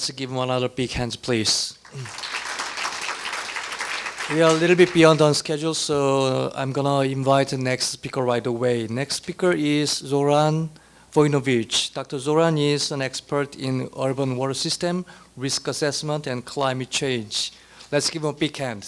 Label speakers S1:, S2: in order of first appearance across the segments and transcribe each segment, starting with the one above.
S1: Let's give him another big hand, please. We are a little bit beyond on schedule, so I'm gonna invite the next speaker right away. Next speaker is Zoran Vojinovic. Dr. Zoran is an expert in urban water system, risk assessment, and climate change. Let's give him a big hand.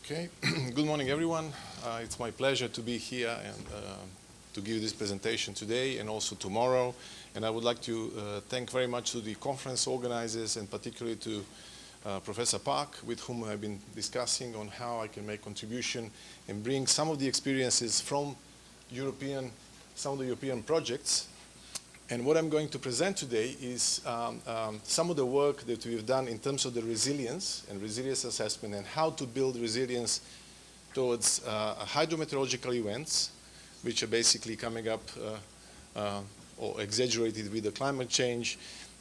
S2: Okay, good morning everyone. It's my pleasure to be here and to give this presentation today and also tomorrow. And I would like to thank very much to the conference organizers and particularly to Professor Park, with whom I've been discussing on how I can make contribution and bring some of the experiences from some of the European projects. And what I'm going to present today is some of the work that we've done in terms of the resilience and resilience assessment and how to build resilience towards hydrometeorological events, which are basically coming up or exaggerated with the climate change.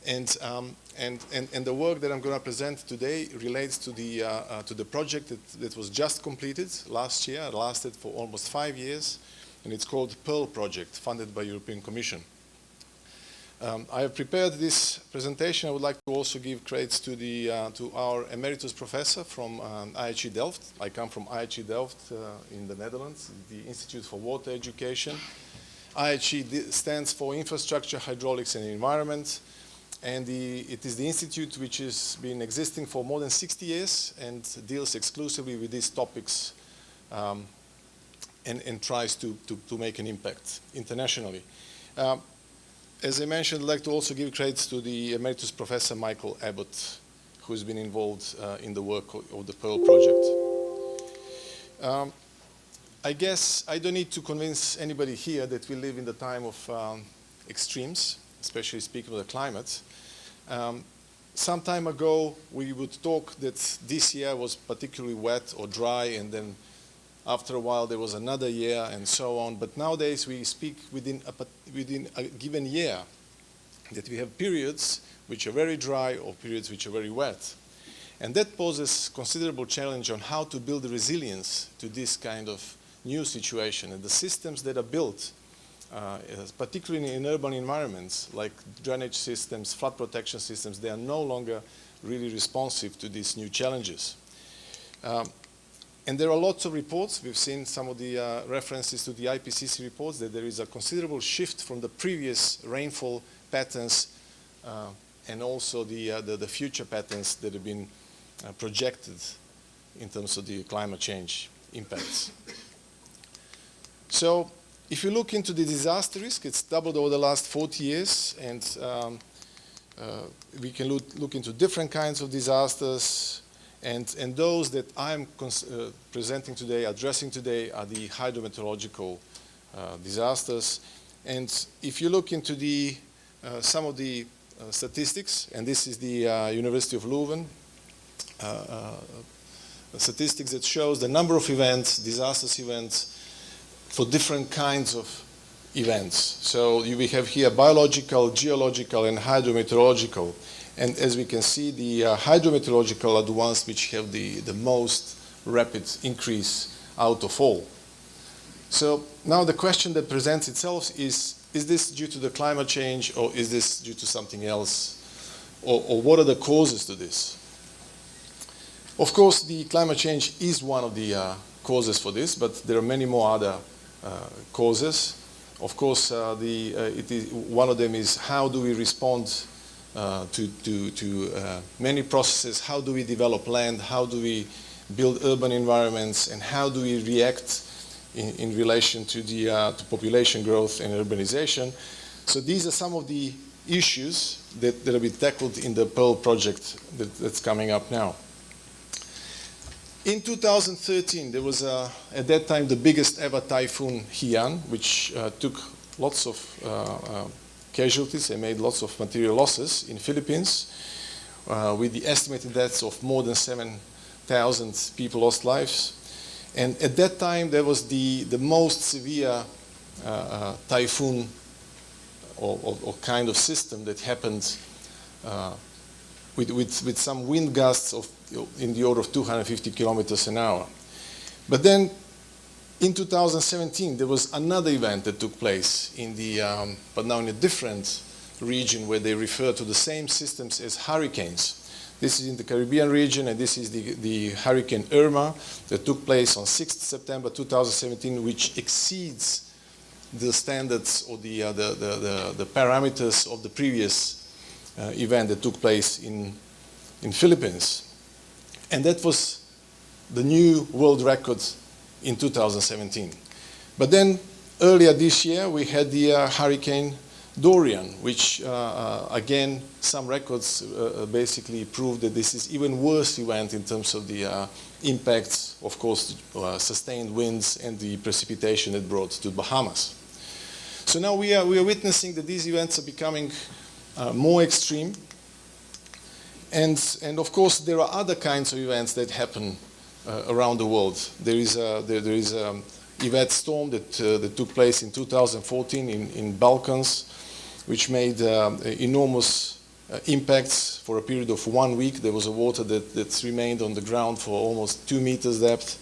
S2: And the work that I'm going to present today relates to the project that was just completed last year. It lasted for almost 5 years, and it's called Pearl Project, funded by European Commission. I have prepared this presentation. I would like to also give credits to our emeritus professor from IHE Delft. I come from IHE Delft in the Netherlands, the Institute for Water Education. IHE stands for Infrastructure, Hydraulics and Environment, and it is the institute which has been existing for more than 60 years and deals exclusively with these topics and tries to make an impact internationally. As I mentioned, I'd like to also give credits to the Emeritus Professor Michael Abbott, who's been involved in the work of the Pearl Project. I guess I don't need to convince anybody here that we live in the time of extremes, especially speaking of the climate. Some time ago, we would talk that this year was particularly wet or dry, and then after a while, there was another year and so on. But nowadays, we speak within a given year that we have periods which are very dry or periods which are very wet. And that poses considerable challenge on how to build resilience to this kind of new situation. And the systems that are built, particularly in urban environments, like drainage systems, flood protection systems, they are no longer really responsive to these new challenges. And there are lots of reports. We've seen some of the references to the IPCC reports that there is a considerable shift from the previous rainfall patterns and also the future patterns that have been projected in terms of the climate change impacts. So if you look into the disaster risk, it's doubled over the last 40 years, and we can look into different kinds of disasters. And those that I'm presenting today, addressing today, are the hydrometeorological disasters. And if you look into some of the statistics, and this is the University of Leuven, statistics that shows the number of events, disasters events, for different kinds of events. So we have here biological, geological, and hydrometeorological. And as we can see, the hydrometeorological are the ones which have the most rapid increase out of all. So now the question that presents itself is this due to the climate change, or is this due to something else? Or what are the causes to this? Of course, the climate change is one of the causes for this, but there are many more other causes. Of course, one of them is how do we respond to many processes. How do we develop land? How do we build urban environments? And how do we react in relation to to population growth and urbanization? So these are some of the issues that will be tackled in the Pearl project that's coming up now. In 2013, there was, at that time, the biggest ever typhoon, Haiyan, which took lots of casualties and made lots of material losses in Philippines, with the estimated deaths of more than 7,000 people lost lives. And at that time, there was the most severe typhoon or kind of system that happened with some wind gusts in the order of 250 kilometers an hour. But then in 2017, there was another event that took place but now in a different region where they refer to the same systems as hurricanes. This is in the Caribbean region, and this is the Hurricane Irma that took place on 6th September 2017, which exceeds the standards or the parameters of the previous event that took place in Philippines. And that was the new world record in 2017. But then earlier this year, we had the Hurricane Dorian, which again, some records basically prove that this is even worse event in terms of the impacts, of course, sustained winds and the precipitation it brought to Bahamas. So now we are witnessing that these events are becoming more extreme. And of course, there are other kinds of events that happen around the world. There is Yvette storm that took place in 2014 in Balkans, which made enormous impacts for a period of 1 week. There was a water that's remained on the ground for almost 2 meters depth,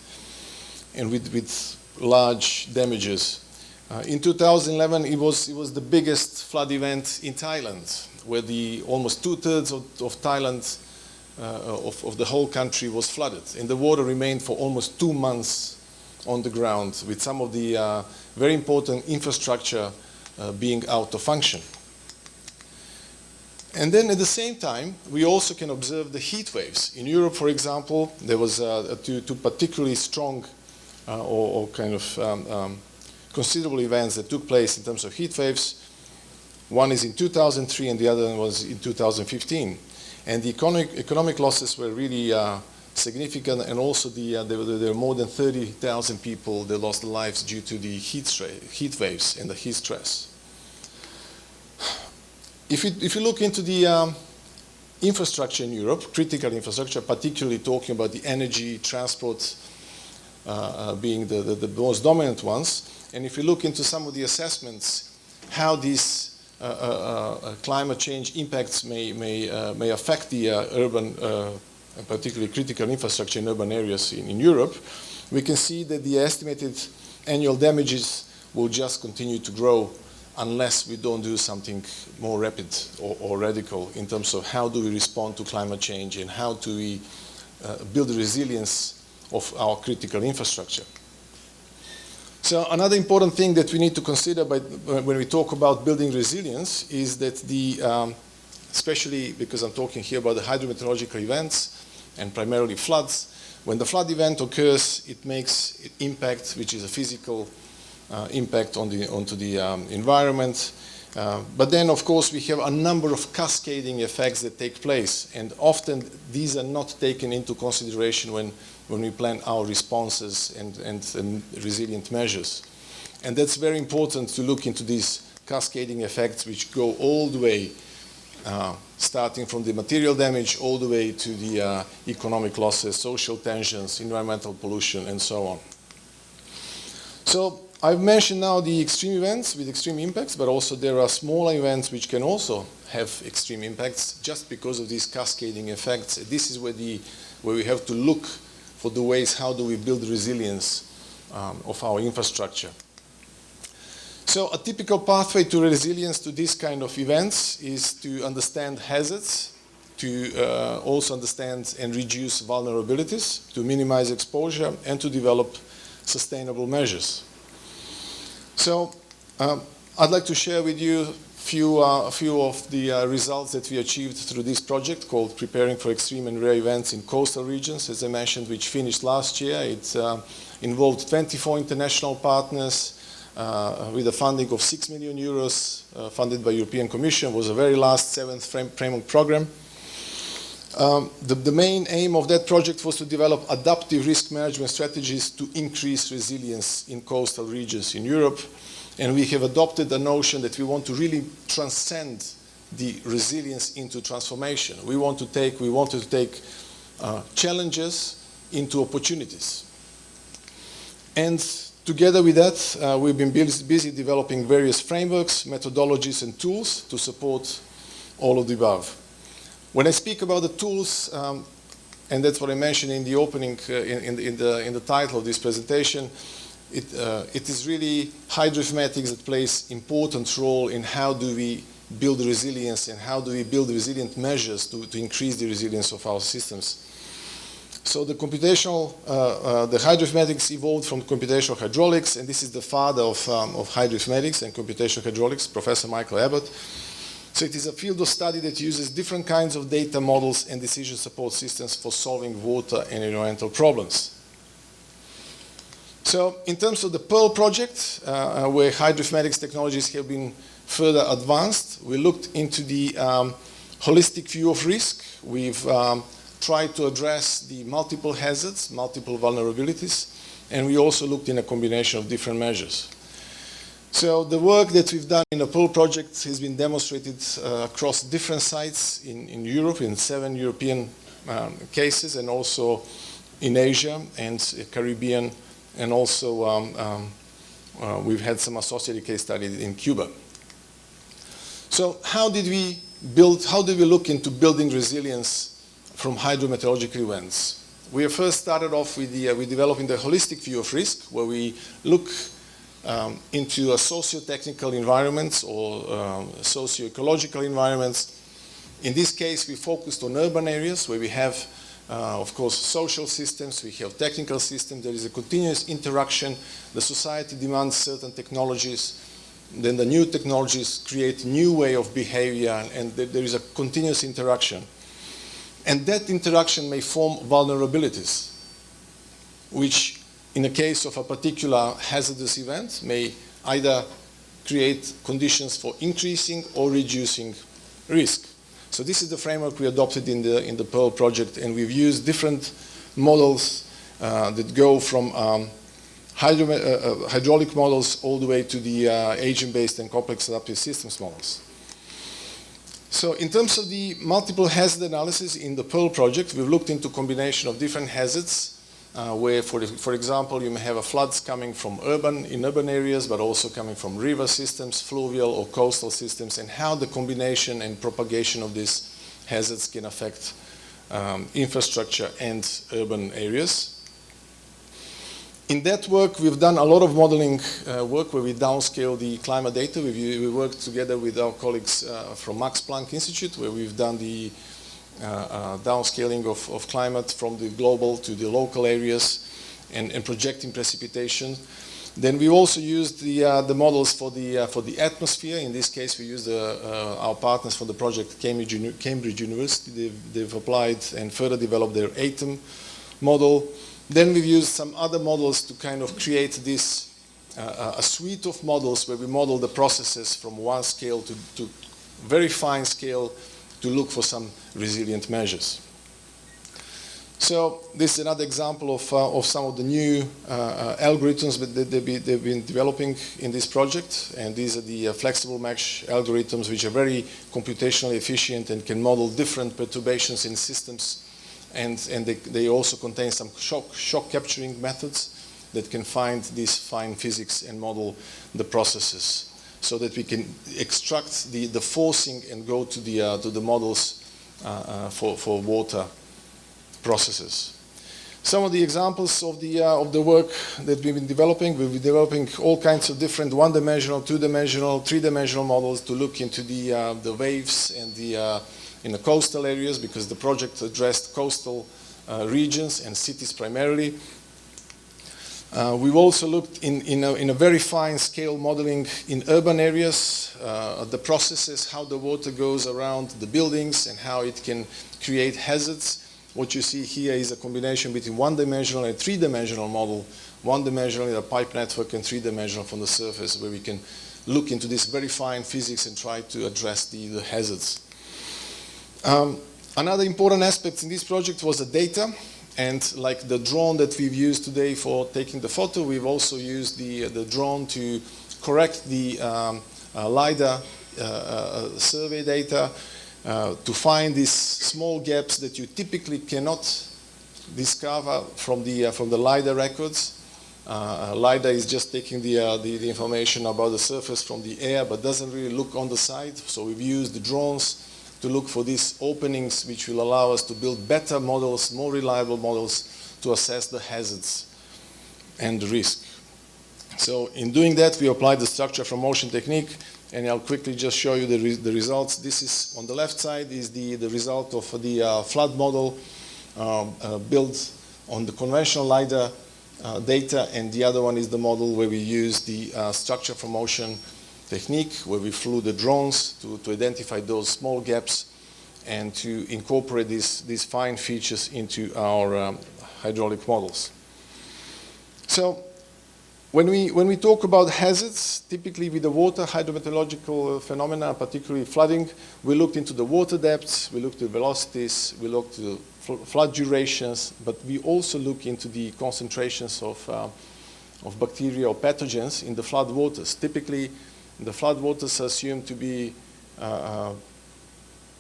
S2: and with large damages. In 2011, it was the biggest flood event in Thailand, where almost 2/3 of Thailand, of the whole country, was flooded, and the water remained for almost 2 months on the ground, with some of the very important infrastructure being out of function. And then at the same time, we also can observe the heat waves. In Europe, for example, there was two particularly strong or kind of considerable events that took place in terms of heat waves. One is in 2003 and the other one was in 2015. And the economic losses were really significant, and also there were more than 30,000 people that lost their lives due to the heat waves and the heat stress. If you look into the infrastructure in Europe, critical infrastructure, particularly talking about the energy, transport being the most dominant ones, and if you look into some of the assessments, how these climate change impacts may affect the urban, and particularly critical infrastructure in urban areas in Europe, we can see that the estimated annual damages will just continue to grow unless we don't do something more rapid or radical in terms of how do we respond to climate change and how do we build the resilience of our critical infrastructure. So another important thing that we need to consider when we talk about building resilience is that especially because I'm talking here about the hydrometeorological events and primarily floods, when the flood event occurs, it makes impact, which is a physical impact onto the environment. But then, of course, we have a number of cascading effects that take place, and often these are not taken into consideration when we plan our responses and resilient measures. And that's very important to look into these cascading effects, which go all the way, starting from the material damage all the way to the economic losses, social tensions, environmental pollution, and so on. So I've mentioned now the extreme events with extreme impacts, but also there are smaller events which can also have extreme impacts just because of these cascading effects. This is where we have to look for the ways how do we build resilience of our infrastructure. So a typical pathway to resilience to this kind of events is to understand hazards, to also understand and reduce vulnerabilities, to minimize exposure, and to develop sustainable measures. So I'd like to share with you a few of the results that we achieved through this project called Preparing for Extreme and Rare Events in Coastal Regions, as I mentioned, which finished last year. It involved 24 international partners with a funding of 6 million euros funded by European Commission. It was a very last 7th framework program. The main aim of that project was to develop adaptive risk management strategies to increase resilience in coastal regions in Europe. And we have adopted the notion that we want to really transcend the resilience into transformation. We wanted to take challenges into opportunities. And together with that, we've been busy developing various frameworks, methodologies, and tools to support all of the above. When I speak about the tools, and that's what I mentioned in the opening, in the title of this presentation, it is really hydroinformatics that plays important role in how do we build resilience and how do we build resilient measures to increase the resilience of our systems. So the the hydroinformatics evolved from computational hydraulics, and this is the father of hydroinformatics and computational hydraulics, Professor Michael Abbott. So it is a field of study that uses different kinds of data models and decision support systems for solving water and environmental problems. So in terms of the Pearl project, where hydroinformatics technologies have been further advanced, we looked into the holistic view of risk. We've tried to address the multiple hazards, multiple vulnerabilities, and we also looked in a combination of different measures. So the work that we've done in the Pearl project has been demonstrated across different sites in Europe, in 7 European cases, and also in Asia and Caribbean, and also we've had some associated case studies in Cuba. So how did we look into building resilience from hydrometeorological events? We have first started off with developing the holistic view of risk, where we look into socio-technical environments or socio-ecological environments. In this case, we focused on urban areas where we have, of course, social systems, we have technical systems, there is a continuous interaction, the society demands certain technologies, then the new technologies create new way of behavior, and there is a continuous interaction. And that interaction may form vulnerabilities, which in the case of a particular hazardous event may either create conditions for increasing or reducing risk. So this is the framework we adopted in the Pearl project, and we've used different models that go from hydraulic models all the way to the agent-based and complex adaptive systems models. So in terms of the multiple hazard analysis in the Pearl project, we've looked into combination of different hazards, where, for example, you may have floods coming from in urban areas, but also coming from river systems, fluvial or coastal systems, and how the combination and propagation of these hazards can affect infrastructure and urban areas. In that work, we've done a lot of modeling work where we downscale the climate data. We worked together with our colleagues from Max Planck Institute, where we've done the downscaling of climate from the global to the local areas and projecting precipitation. Then we also used the models for the atmosphere. In this case, we used our partners for the project, Cambridge University. They've applied and further developed their ATOM model. Then we've used some other models to kind of create this a suite of models where we model the processes from one scale to very fine scale to look for some resilient measures. So this is another example of some of the new algorithms that they've been developing in this project, and these are the flexible mesh algorithms, which are very computationally efficient and can model different perturbations in systems, and they also contain some shock capturing methods that can find this fine physics and model the processes, so that we can extract the forcing and go to the models for water processes. Some of the examples of the work that we've been developing, we've been developing all kinds of different one-dimensional, two-dimensional, three-dimensional models to look into the waves and in the coastal areas, because the project addressed coastal regions and cities primarily. We've also looked in a very fine scale modeling in urban areas, the processes, how the water goes around the buildings and how it can create hazards. What you see here is a combination between one-dimensional and three-dimensional model. One-dimensional in a pipe network and three-dimensional from the surface, where we can look into this very fine physics and try to address the hazards. Another important aspect in this project was the data. And like the drone that we've used today for taking the photo, we've also used the drone to correct the LiDAR survey data to find these small gaps that you typically cannot discover from the LiDAR records. LiDAR is just taking the information about the surface from the air, but doesn't really look on the side. So we've used the drones to look for these openings, which will allow us to build better models, more reliable models, to assess the hazards and the risk. So in doing that, we applied the structure from motion technique, and I'll quickly just show you the results. This is, on the left side, is the result of the flood model built on the conventional LiDAR data, and the other one is the model where we use the structure from motion technique, where we flew the drones to identify those small gaps and to incorporate these fine features into our hydraulic models. So when we talk about hazards, typically with the water hydrometeorological phenomena, particularly flooding, we looked into the water depths, we looked at velocities, we looked at flood durations, but we also look into the concentrations of bacteria or pathogens in the flood waters. Typically, the flood waters are assumed to be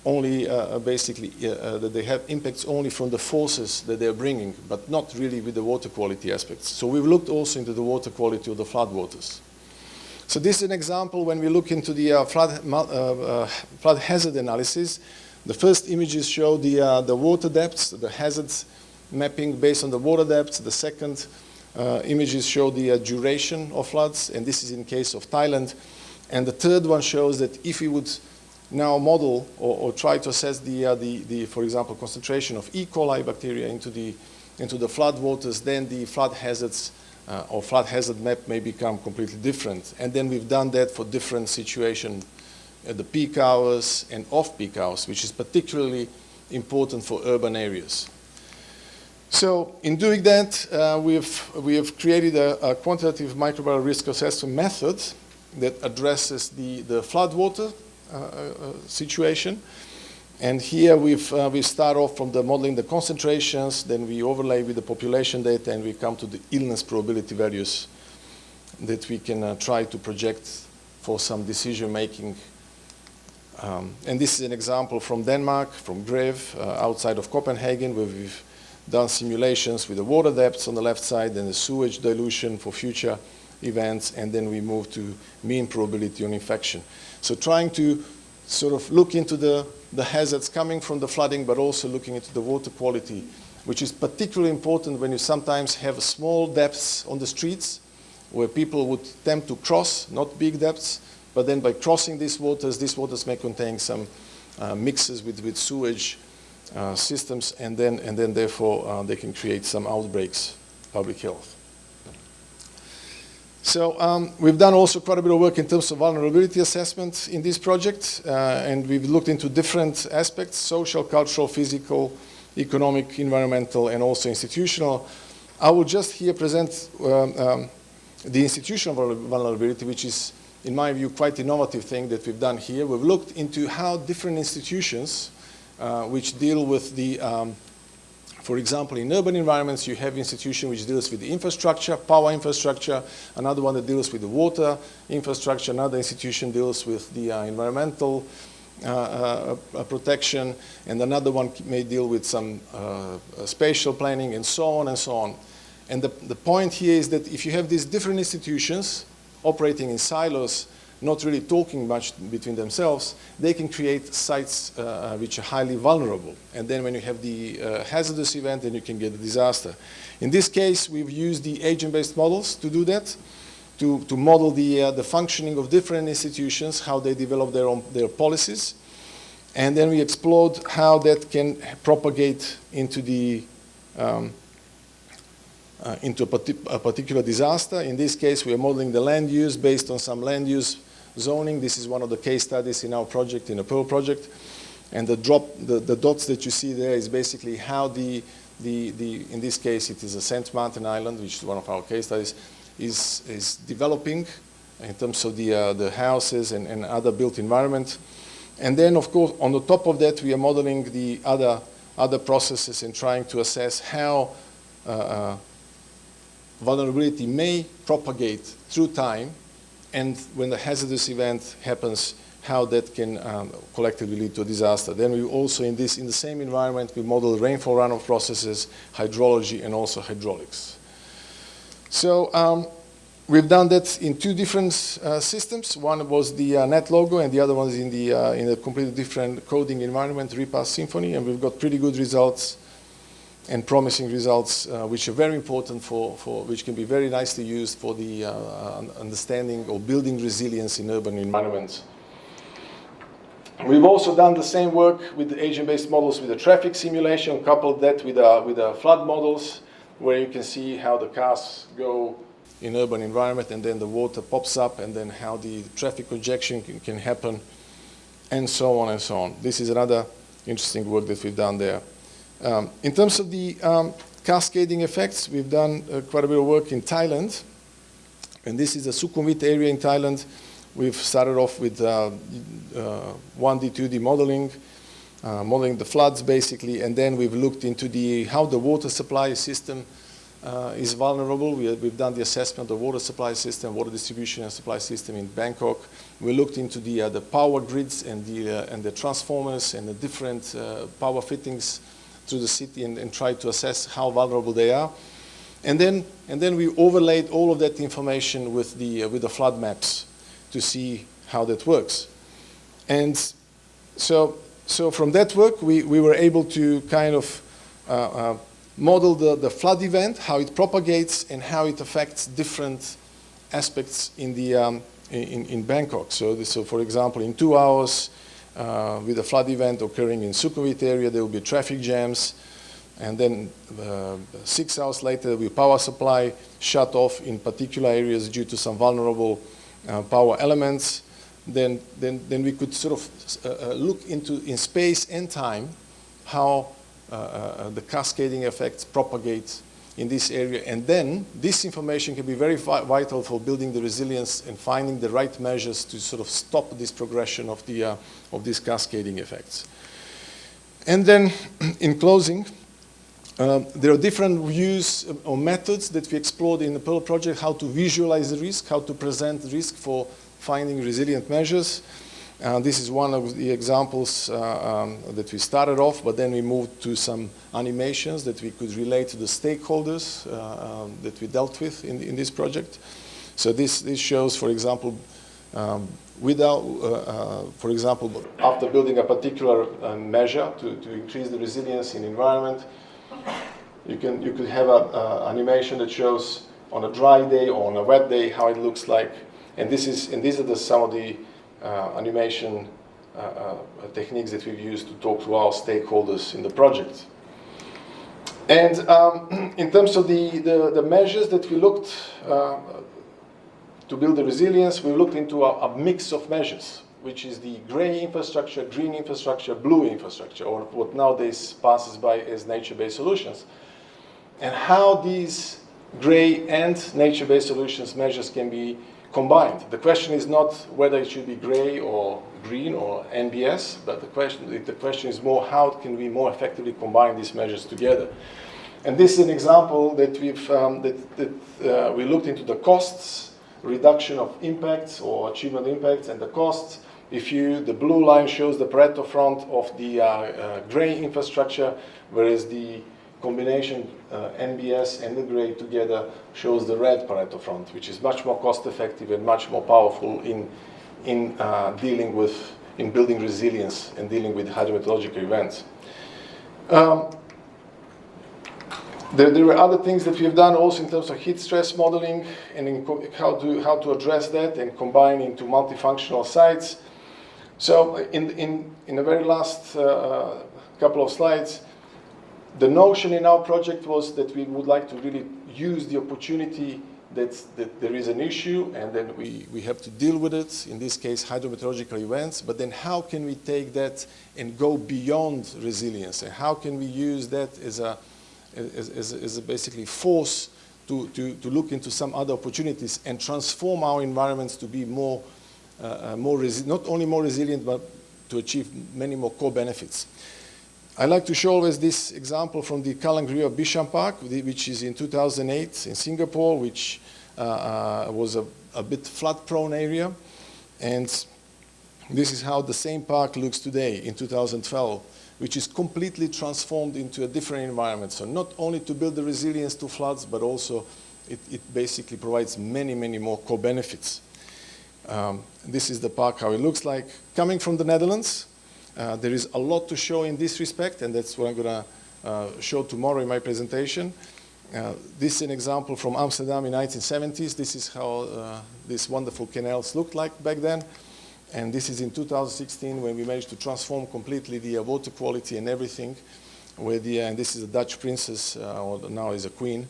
S2: only basically that they have impacts only from the forces that they're bringing, but not really with the water quality aspects. So we've looked also into the water quality of the flood waters. So this is an example when we look into the flood hazard analysis. The first images show the water depths, the hazards mapping based on the water depths. The second images show the duration of floods, and this is in case of Thailand. And the third one shows that if we would now model or try to assess the for example, concentration of E. coli bacteria into the flood waters, then the flood hazards or flood hazard map may become completely different. And then we've done that for different situations at the peak hours and off-peak hours, which is particularly important for urban areas. So in doing that, we have created a quantitative microbial risk assessment method that addresses the floodwater situation. And here we start off from the modeling the concentrations, then we overlay with the population data, and we come to the illness probability values that we can try to project for some decision making. And this is an example from Denmark, from Greve, outside of Copenhagen, where we've done simulations with the water depths on the left side and the sewage dilution for future events, and then we move to mean probability on infection. So trying to sort of look into the hazards coming from the flooding, but also looking into the water quality, which is particularly important when you sometimes have small depths on the streets where people would tend to cross, not big depths, but then by crossing these waters may contain some mixes with sewage systems, and then therefore they can create some outbreaks, public health. So we've done also quite a bit of work in terms of vulnerability assessment in this project, and we've looked into different aspects: social, cultural, physical, economic, environmental, and also institutional. I will just here present the institutional vulnerability, which is, in my view, quite innovative thing that we've done here. We've looked into how different institutions which deal with the, for example, in urban environments, you have institution which deals with the infrastructure, power infrastructure, another one that deals with the water infrastructure, another institution deals with the environmental protection, and another one may deal with some spatial planning, and so on and so on. And the point here is that if you have these different institutions operating in silos, not really talking much between themselves, they can create sites which are highly vulnerable. And then when you have the hazardous event, then you can get a disaster. In this case, we've used the agent-based models to do that, to model the functioning of different institutions, how they develop their policies. And then we explored how that can propagate into the into a particular disaster. In this case, we are modeling the land use based on some land use zoning. This is one of the case studies in our project, in the Pearl project. And the dots that you see there is basically how in this case, it is a St. Martin Island, which is one of our case studies, is developing in terms of the houses and other built environment. And then, of course, on the top of that, we are modeling the other processes and trying to assess how vulnerability may propagate through time, and when the hazardous event happens, how that can collectively lead to a disaster. Then we also, in the same environment, we model rainfall runoff processes, hydrology, and also hydraulics. So we've done that in two different systems. One was the NetLogo, and the other one is in a completely different coding environment, Repass Symfony, and we've got pretty good results and promising results, which are very important which can be very nicely used for the understanding or building resilience in urban environments. We've also done the same work with the agent-based models with the traffic simulation, coupled that with the flood models, where you can see how the cars go in urban environment, and then the water pops up, and then how the traffic congestion can happen, and so on and so on. This is another interesting work that we've done there. In terms of the cascading effects, we've done quite a bit of work in Thailand, and this is the Sukhumvit area in Thailand. We've started off with 1D, 2D modeling, modeling the floods basically, and then we've looked into how the water supply system is vulnerable. We've done the assessment of water supply system, water distribution and supply system in Bangkok. We looked into the power grids and the transformers and the different power fittings through the city, and tried to assess how vulnerable they are. And then we overlaid all of that information with the flood maps to see how that works. And so from that work, we were able to kind of model the flood event, how it propagates, and how it affects different aspects in Bangkok. So for example, in 2 hours, with a flood event occurring in Sukhumvit area, there will be traffic jams, and then 6 hours later, there will be power supply shut off in particular areas due to some vulnerable power elements. Then we could sort of look into, in space and time, how the cascading effects propagate in this area, and then this information can be very vital for building the resilience and finding the right measures to sort of stop this progression of these cascading effects. And then, in closing, there are different views or methods that we explored in the Pearl project: how to visualize the risk, how to present the risk for finding resilient measures. This is one of the examples that we started off, but then we moved to some animations that we could relate to the stakeholders that we dealt with in this project. So this shows, for example, for example, after building a particular measure to increase the resilience in environment, you could have an animation that shows on a dry day or on a wet day how it looks like, and these are some of the animation techniques that we've used to talk to our stakeholders in the project. And in terms of the measures that we looked to build the resilience, we looked into a mix of measures, which is the gray infrastructure, green infrastructure, blue infrastructure, or what nowadays passes by as nature-based solutions, and how these gray and nature-based solutions measures can be combined. The question is not whether it should be gray or green or NBS, but the question is more, how can we more effectively combine these measures together? And this is an example that we looked into the costs, reduction of impacts or achievement impacts, and the costs. The blue line shows the Pareto front of the gray infrastructure, whereas the combination NBS and the gray together shows the red Pareto front, which is much more cost effective and much more powerful in building resilience and dealing with hydrometeorological events. There were other things that we have done also in terms of heat stress modeling and how to address that and combine into multifunctional sites. So in the very last couple of slides, the notion in our project was that we would like to really use the opportunity that there is an issue, and then we have to deal with it, in this case hydrometeorological events, but then how can we take that and go beyond resilience, and how can we use that as a basically force to look into some other opportunities and transform our environments to be not only more resilient, but to achieve many more core benefits. I like to show always this example from the Kalangria Bishan Park, which is in 2008 in Singapore, which was a bit flood-prone area. And this is how the same park looks today in 2012, which is completely transformed into a different environment. So not only to build the resilience to floods, but also it basically provides many, many more co-benefits. This is the park, how it looks like. Coming from the Netherlands, there is a lot to show in this respect, and that's what I'm going to show tomorrow in my presentation. This is an example from Amsterdam in 1970s. This is how these wonderful canals looked like back then. And this is in 2016 when we managed to transform completely the water quality and everything. And this is a Dutch princess, or now is a queen,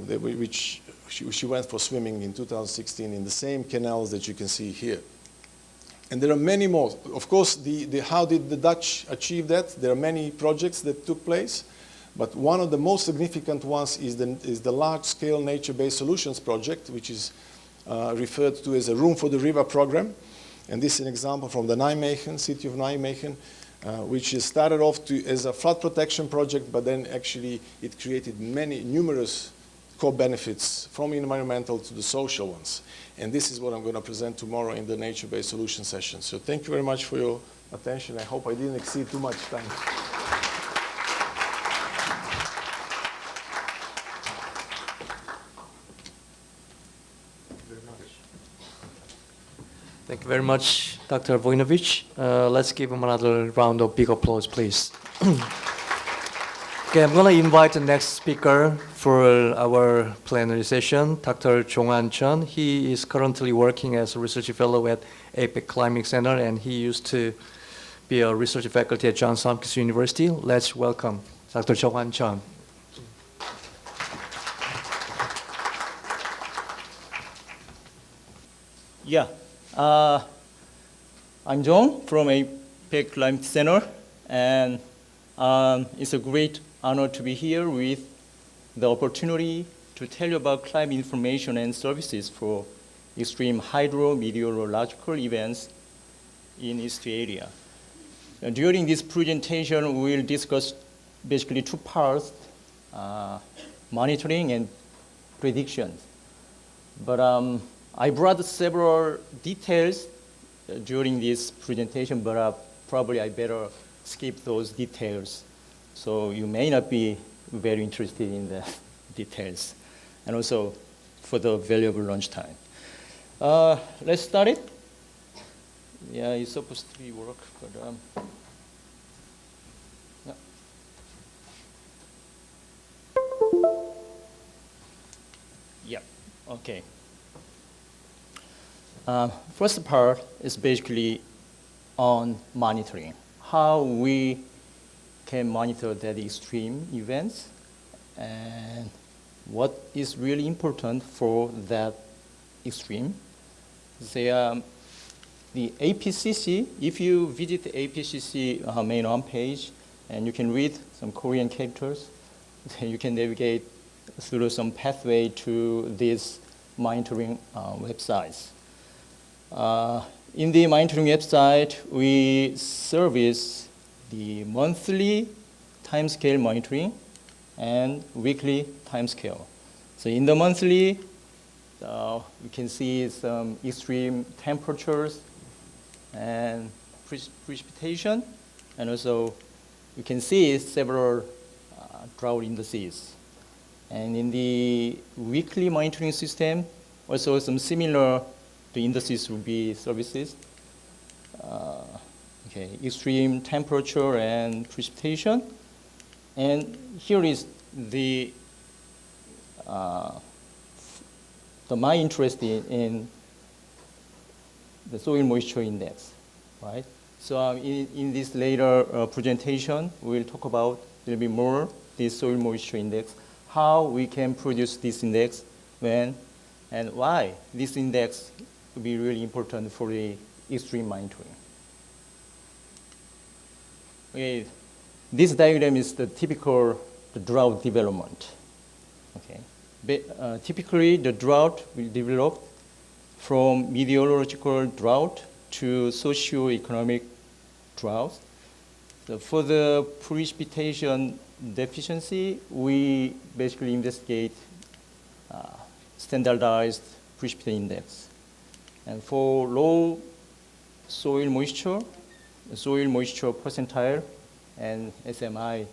S2: which she went for swimming in 2016 in the same canals that you can see here. And there are many more. Of course, how did the Dutch achieve that? There are many projects that took place. But one of the most significant ones is the large-scale nature-based solutions project, which is referred to as a Room for the River program. And this is an example from the Nijmegen, city of Nijmegen, which is started off as a flood protection project, but then actually it created numerous co-benefits from environmental to the social ones. And this is what I'm going to present tomorrow in the nature-based solution session. So thank you very much for your attention. I hope I didn't exceed too much time.
S1: Thank you very much, Dr. Vojinovic. Let's give him another round of big applause, please. Okay, I'm going to invite the next speaker for our plenary session, Dr. Jong-han Chun. He is currently working as a research fellow at APEC Climbing Center, and he used to be a research faculty at Johns Hopkins University. Let's welcome Dr. Jong-han Chun.
S3: Yeah. I'm Jong from APEC Climate Center, and it's a great honor to be here with the opportunity to tell you about climate information and services for extreme hydro-meteorological events in East area. During this presentation, we'll discuss basically two parts, monitoring and predictions. But I brought several details during this presentation, but probably I better skip those details. So you may not be very interested in the details, and also for the valuable lunchtime. Let's start it. Yeah, it's supposed to be work, but yeah. Yeah, okay. First part is basically on monitoring, how we can monitor that extreme events and what is really important for that extreme. The APCC, if you visit the APCC main homepage and you can read some Korean characters, then you can navigate through some pathway to these monitoring websites. In the monitoring website, we service the monthly timescale monitoring and weekly timescale. So in the monthly, we can see some extreme temperatures and precipitation, and also you can see several drought indices. And in the weekly monitoring system, also some similar the indices will be services. Extreme temperature and precipitation. And here is my interest in the soil moisture index, right? So in this later presentation, we'll talk about a little bit more this soil moisture index, how we can produce this index, when and why this index will be really important for the extreme monitoring. Okay, this diagram is the typical drought development. Okay, typically the drought will develop from meteorological drought to socio-economic drought. So for the precipitation deficiency, we basically investigate standardized precipitation index. And for low soil moisture percentile and SMI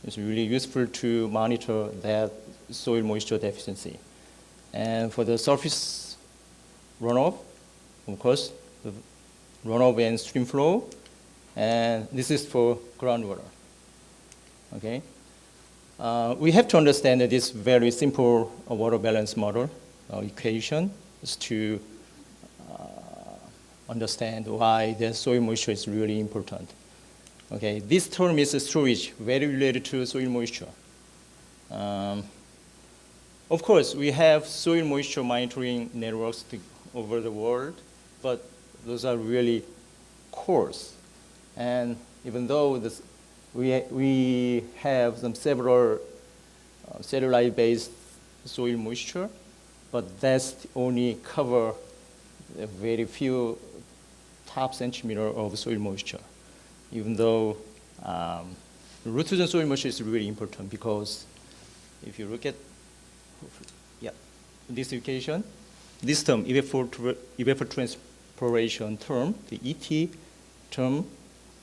S3: is really useful to monitor that soil moisture deficiency. And for the surface runoff, of course, the runoff and stream flow, and this is for groundwater. Okay? We have to understand that this very simple water balance model equation is to understand why the soil moisture is really important. Okay, this term is storage, very related to soil moisture. Of course, we have soil moisture monitoring networks over the world, but those are really coarse. And even though we have some several satellite-based soil moisture, but that's only cover a very few top centimeter of soil moisture. Even though root zone soil moisture is really important, because if you look at this equation, this term, evapotranspiration term, the ET term,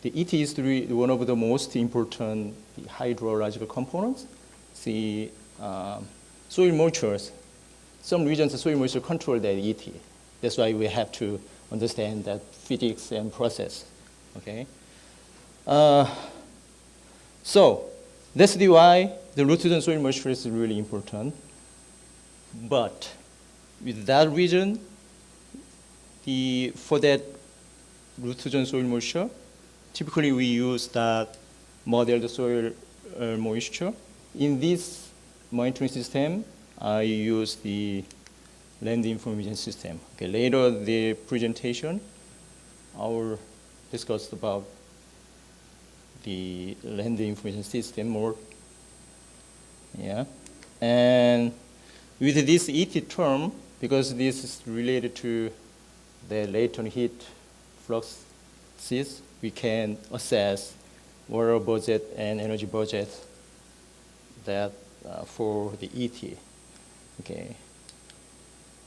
S3: the ET is one of the most important hydrological components. The soil moistures, some regions of soil moisture control that ET. That's why we have to understand that physics and process, okay? So that's why the root zone soil moisture is really important. But with that region, for that root zone soil moisture, typically we use that modeled soil moisture. In this monitoring system, I use the land information system. Okay, later the presentation, I will discuss about the land information system more. Yeah, and with this ET term, because this is related to the latent heat fluxes, we can assess water budget and energy budget that for the ET. Okay.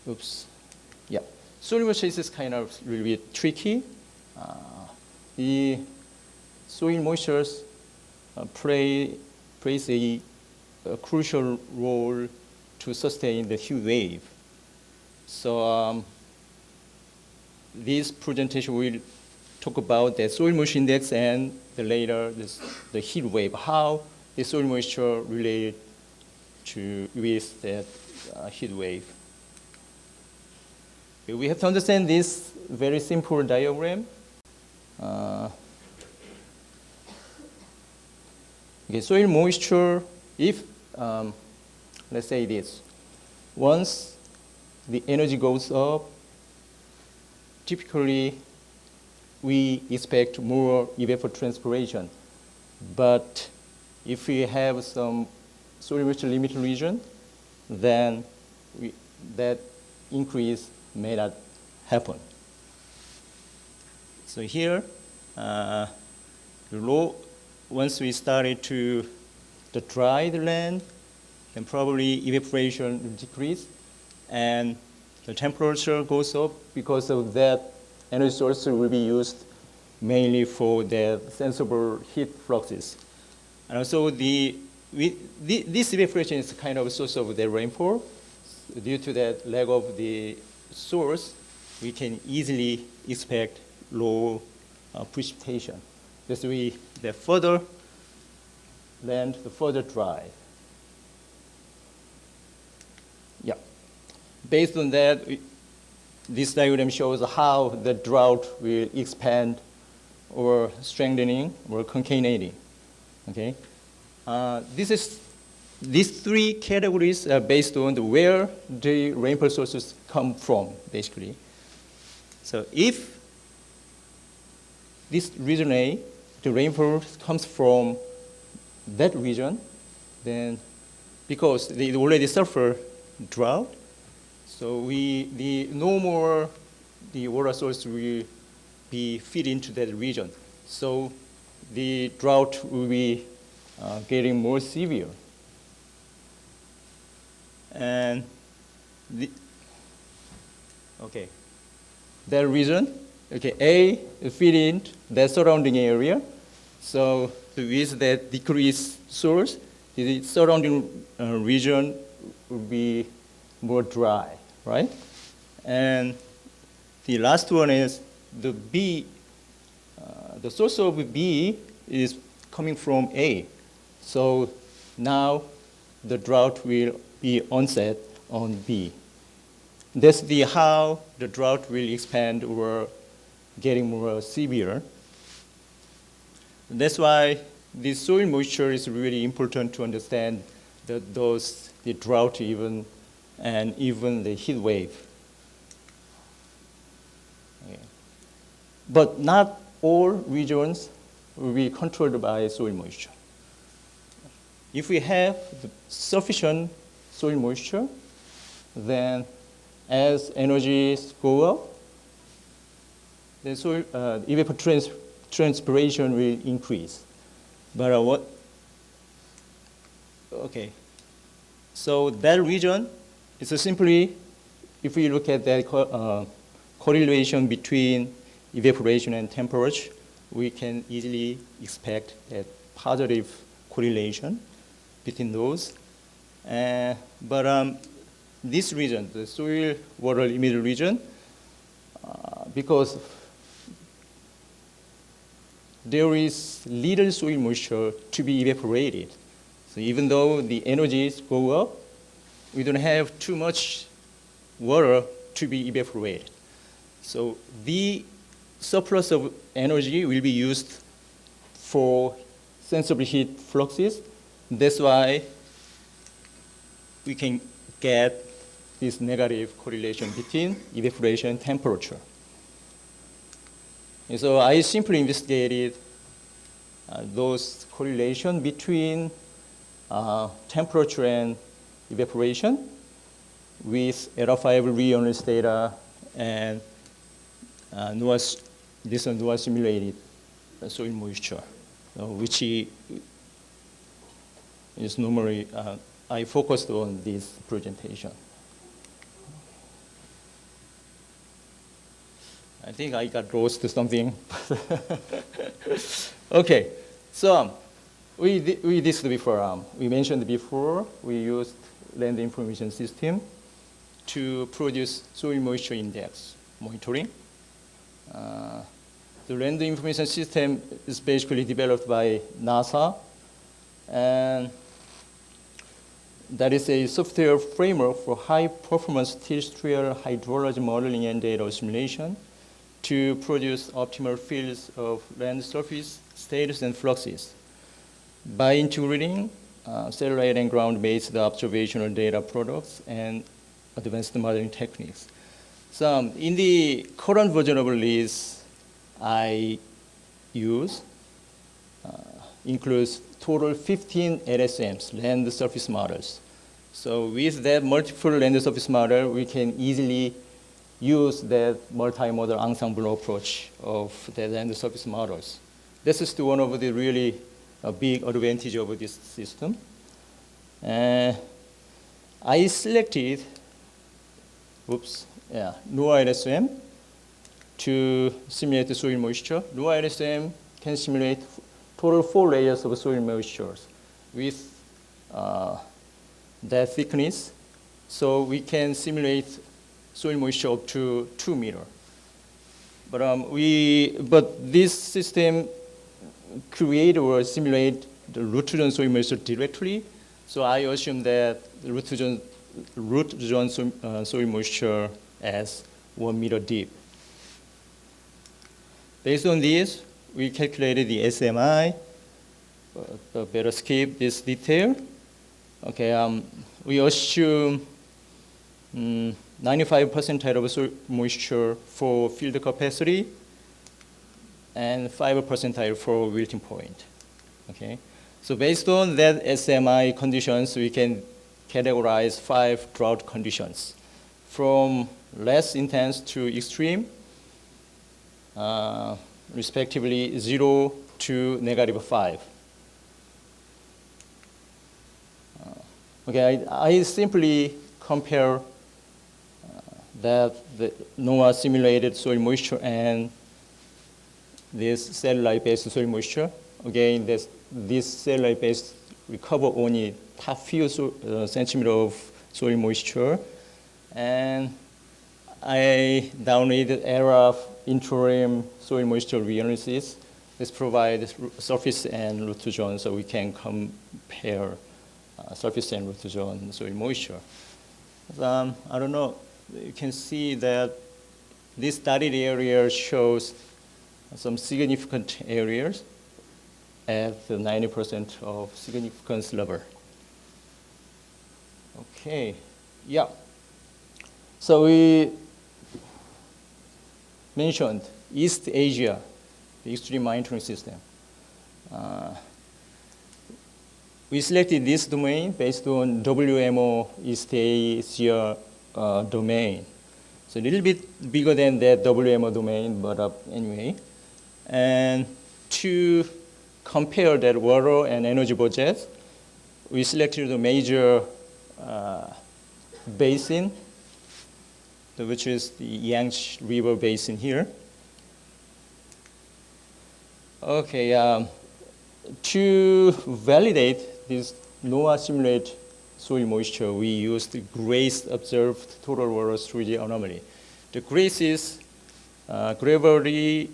S3: Oops. Yeah. Soil moisture is kind of really tricky. The soil moistures plays a crucial role to sustain the heat wave. So this presentation will talk about the soil moisture index and later the heat wave, how the soil moisture related with that heat wave. Okay, we have to understand this very simple diagram. Okay, soil moisture, if, let's say this, once the energy goes up, typically we expect more evapotranspiration. But if we have some soil moisture limit region, then that increase may not happen. So here, once we started to dry the land, then probably evaporation will decrease, and the temperature goes up. Because of that, energy source will be used mainly for the sensible heat fluxes. And also this evaporation is kind of a source of the rainfall. So due to that lack of the source, we can easily expect low precipitation. This way, the further land, the further dry. Yeah. Based on that, this diagram shows how the drought will expand or strengthening or concatenating. Okay. These three categories are based on where the rainfall sources come from, basically. So if this region A, the rainfall comes from that region, then because they already suffer drought, so no more the water source will be feed into that region. So the drought will be getting more severe. And that region, A feed into the surrounding area. So with that decreased source, the surrounding region will be more dry, right? And the last one is the B. The source of B is coming from A. So now the drought will be onset on B. That's how the drought will expand or getting more severe. That's why the soil moisture is really important to understand the drought and even the heat wave. Okay. But not all regions will be controlled by soil moisture. If we have sufficient soil moisture, then as energies go up, the soil evapotranspiration will increase. But okay. So that region is simply, if we look at that correlation between evaporation and temperature, we can easily expect that positive correlation between those. But this region, the soil water limit region, because there is little soil moisture to be evaporated. So even though the energies go up, we don't have too much water to be evaporated. So the surplus of energy will be used for sensible heat fluxes. That's why we can get this negative correlation between evaporation and temperature. And so I simply investigated those correlation between temperature and evaporation with verifiable real data and this one was simulated soil moisture, which is normally I focused on this presentation. I think I got lost to something. Okay, so we did this before. We mentioned before we used land information system to produce soil moisture index monitoring. The land information system is basically developed by NASA, and that is a software framework for high-performance terrestrial hydrology modeling and data simulation to produce optimal fields of land surface status and fluxes by integrating satellite and ground-based observational data products and advanced modeling techniques. So in the current version of release I use includes total 15 LSMs, land surface models. So with that multiple land surface model, we can easily use that multimodal ensemble approach of the land surface models. This is one of the really big advantage of this system. I selected, NOAA LSM to simulate the soil moisture. NOAA LSM can simulate total 4 layers of soil moisture with that thickness. So we can simulate soil moisture up to 2 meters. But this system create or simulate the root zone soil moisture directly. So I assume that the root zone soil moisture as 1 meter deep. Based on this, we calculated the SMI. Better skip this detail. Okay, we assume 95% of soil moisture for field capacity and 5% for wilting point. Okay, so based on that SMI conditions, we can categorize 5 drought conditions from less intense to extreme, respectively 0 to -5. Okay, I simply compare that the NOAA simulated soil moisture and this satellite-based soil moisture. Again, this satellite-based recover only top few centimeter of soil moisture. And I downloaded ERA interim soil moisture reanalysis. This provides surface and root zone so we can compare surface and root zone soil moisture. I don't know, you can see that this dotted area shows some significant areas at the 90% of significance level. Okay, yeah. So we mentioned East Asia, the extreme monitoring system. We selected this domain based on WMO East Asia domain. So a little bit bigger than that WMO domain, but anyway. And to compare that water and energy budget, we selected the major basin, which is the Yangtze River Basin here. Okay, to validate this NOAA simulate soil moisture, we used the GRACE observed total water storage anomaly. The GRACE is gravity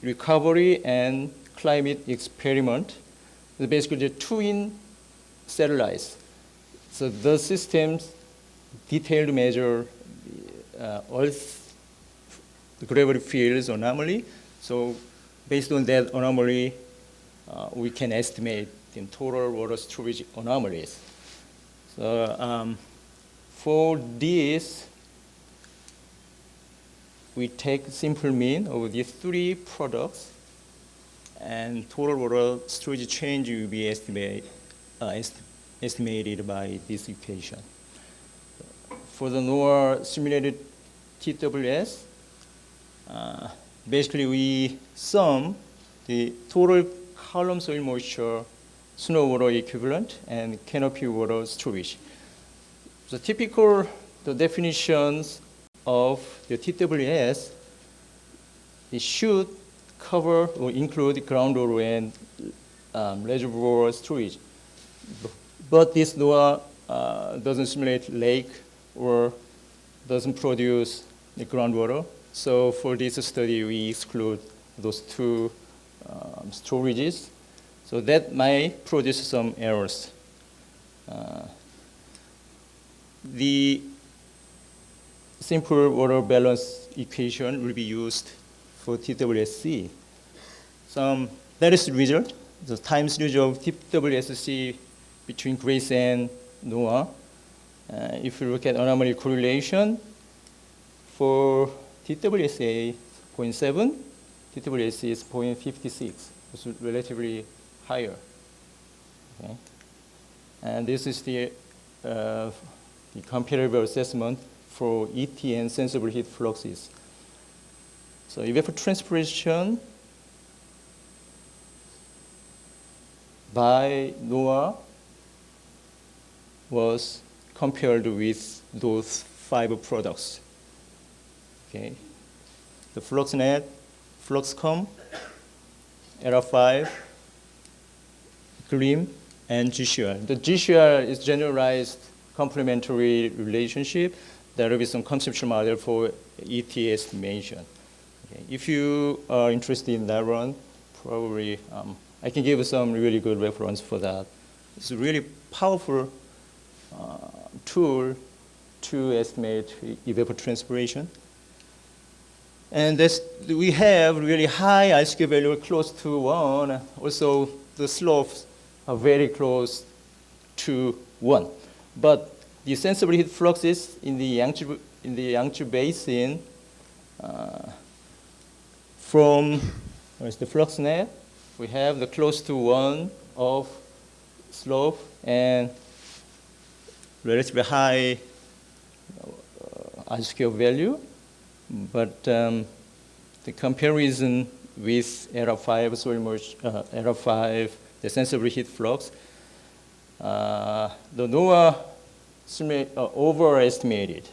S3: recovery and climate experiment. It's basically the twin satellites. So the systems detailed measure Earth gravity fields anomaly. So based on that anomaly, we can estimate the total water storage anomalies. So for this, we take simple mean of these three products, and total water storage change will be estimated by this equation. For the NOAA simulated TWS, basically we sum the total column soil moisture, snow water equivalent, and canopy water storage. The typical definitions of the TWS, it should cover or include groundwater and reservoir storage. But this NOAA doesn't simulate lake or doesn't produce the groundwater. So for this study, we exclude those two storages. So that might produce some errors. The simple water balance equation will be used for TWSC. That is the result, the time series of TWSC between GRACE and NOAA. If you look at anomaly correlation, for TWSA 0.7, TWSC is 0.56, it's relatively higher. Okay? And this is the comparable assessment for ET and sensible heat fluxes. So evapotranspiration by NOAA was compared with those 5 products. Okay, the FluxNet, FluxCom, ERA5, GRIM, and GCR. The GCR is generalized complementary relationship. There will be some conceptual model for ET estimation. Okay. If you are interested in that one, probably I can give some really good reference for that. It's a really powerful tool to estimate evapotranspiration. And we have really high R-square value close to 1. Also, the slopes are very close to 1. But the sensible heat fluxes in the Yangtze Basin from the FluxNet, we have the close to 1 of slope and relatively high R-square value. But the comparison with ERA5 soil moisture, ERA5, the sensible heat flux, the NOAA overestimated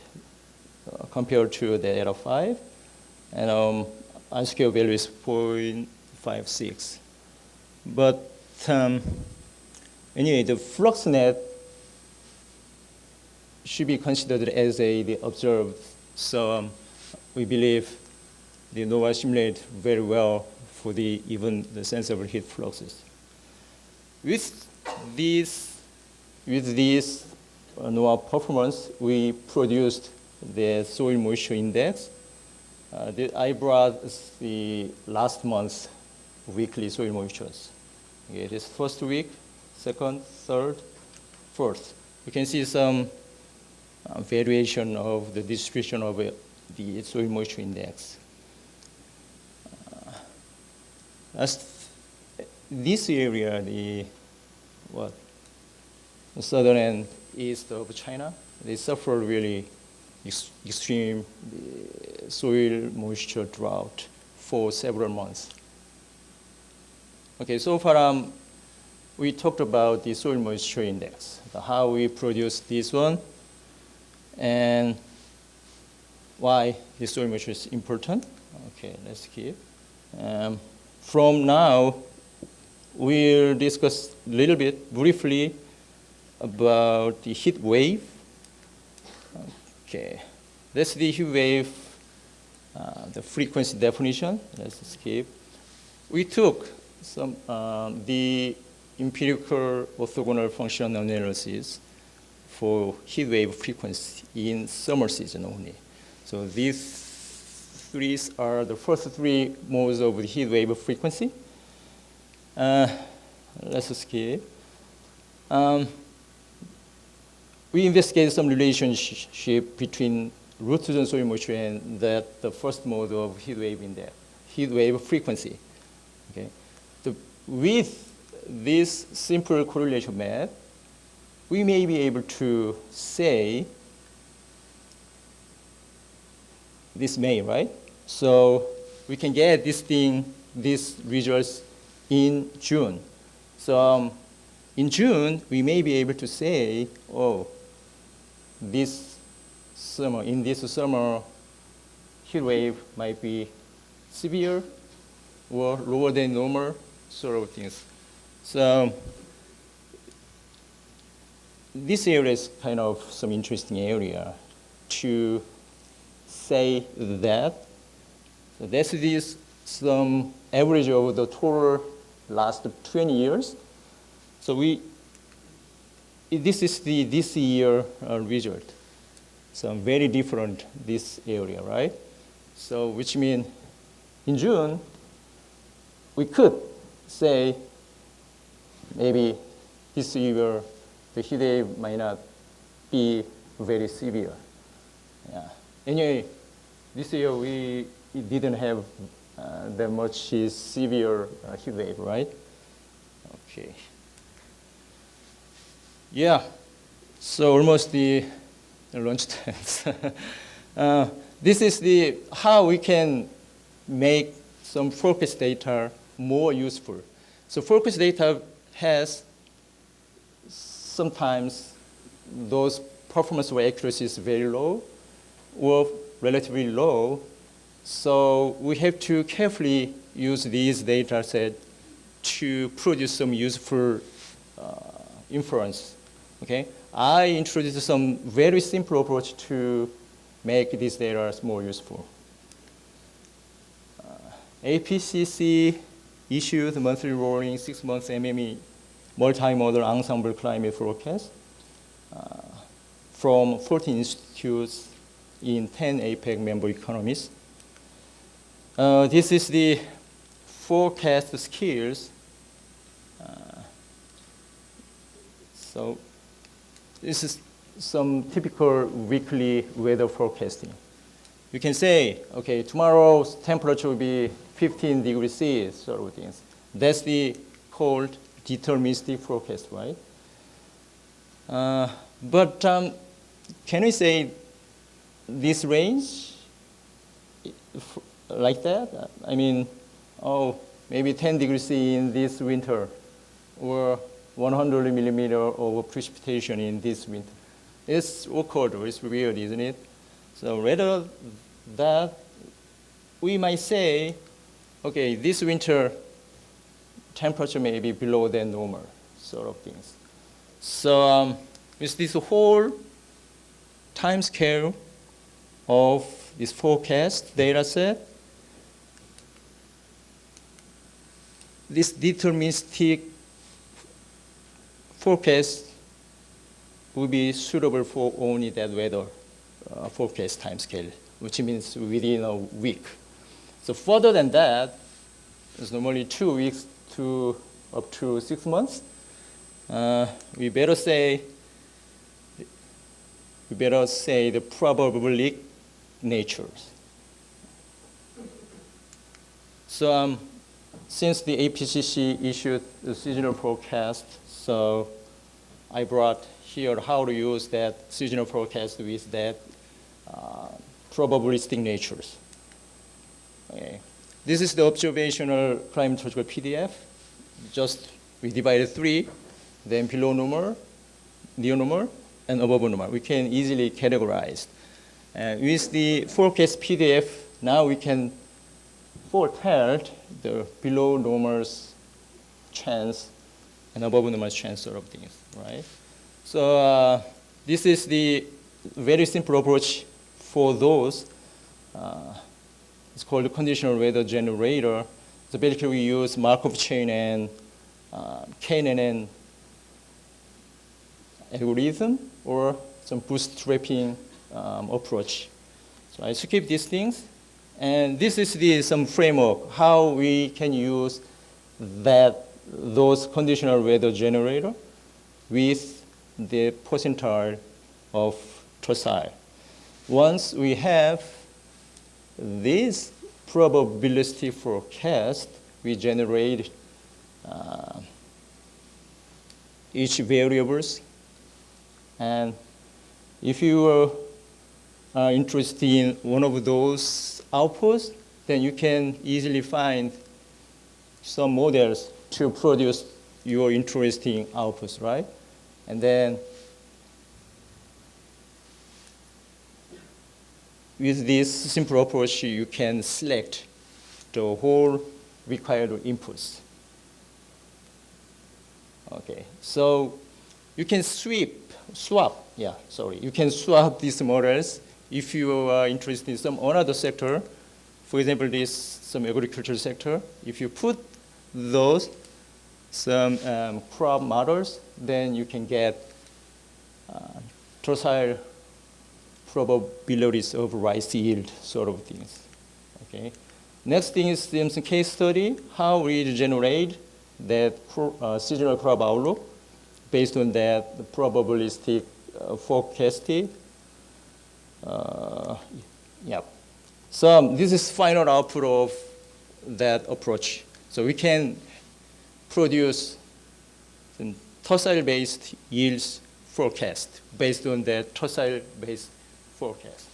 S3: compared to the ERA5, and R-square value is 0.56. But anyway, the FluxNet should be considered as the observed. So we believe the NOAA simulate very well for even the sensible heat fluxes. With this NOAA performance, we produced the soil moisture index. I brought the last month's weekly soil moistures. Okay, it is first week, second, third, fourth. You can see some variation of the distribution of the soil moisture index. As this area, the southern and east of China, they suffer really extreme soil moisture drought for several months. Okay, so far we talked about the soil moisture index, how we produce this one, and why the soil moisture is important. Okay, let's keep. From now, we'll discuss a little bit briefly about the heat wave. Okay, that's the heat wave, the frequency definition. Let's skip. We took some the empirical orthogonal function analysis for heat wave frequency in summer season only. So these three are the first three modes of the heat wave frequency. Let's skip. We investigated some relationship between root zone soil moisture and the first mode of heat wave index, heat wave frequency. Okay. With this simple correlation map, we may be able to say this May, right? So we can get these results in June. So in June, we may be able to say, oh, in this summer, heat wave might be severe or lower than normal sort of things. So this area is kind of some interesting area to say that. So this some average of the total last 20 years. So this is this year result. So very different this area, right? So which means in June, we could say maybe this year the heat wave might not be very severe. Yeah. Anyway, this year we didn't have that much severe heat wave, right? Okay. Yeah. So almost the lunchtime. This is how we can make some forecast data more useful. So forecast data has sometimes those performance or accuracy is very low or relatively low. So we have to carefully use these data set to produce some useful inference. Okay, I introduced some very simple approach to make these data more useful. APCC issued monthly rolling 6 months MME multimodal ensemble climate forecast from 14 institutes in 10 APEC member economies. This is the forecast skills. So this is some typical weekly weather forecasting. You can say, okay, tomorrow's temperature will be 15 degrees C, sort of things. That's called deterministic forecast, right? But can we say this range like that? I mean, oh, maybe 10 degrees C in this winter, or 100 millimeter of precipitation in this winter. It's awkward, it's weird, isn't it? So rather that, we might say, okay, this winter temperature may be below than normal, sort of things. So with this whole time scale of this forecast data set. This deterministic forecast will be suitable for only that weather forecast time scale, which means within a week. So further than that, it's normally 2 weeks to up to 6 months. We better say the probabilic natures. So since the APCC issued the seasonal forecast, so I brought here how to use that seasonal forecast with that probabilistic natures. Okay. This is the observational climatological PDF. Just we divided 3, then below normal, near normal, and above normal. We can easily categorize. With the forecast PDF, now we can foretell the below normal's chance and above normal's chance sort of things, right? So this is the very simple approach for those. It's called the conditional weather generator. So basically we use Markov chain and KNN algorithm or some bootstrapping approach. So I skip these things. And this is some framework, how we can use those conditional weather generator with the percentile of tocile. Once we have this probabilistic forecast, we generate each variables. And if you are interested in one of those outputs, then you can easily find some models to produce your interesting outputs, right? And then with this simple approach, you can select the whole required inputs. Okay, so you can swap these models if you are interested in some another sector. For example, some agricultural sector. If you put those some crop models, then you can get docile probabilities of rice yield sort of things. Okay. Next thing is some case study, how we generate that seasonal crop outlook based on that probabilistic forecasting. So this is final output of that approach. So we can produce some tocile-based yields forecast based on that tocile-based forecast.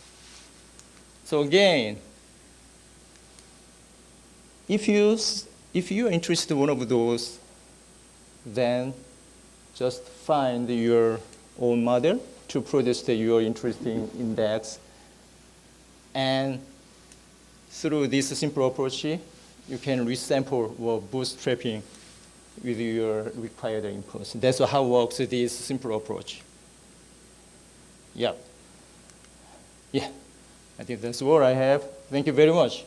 S3: So again, if you are interested in one of those, then just find your own model to produce your interesting index. And through this simple approach, you can resample or bootstrapping with your required inputs. That's how it works, this simple approach. Yeah. I think that's what I have. Thank you very much.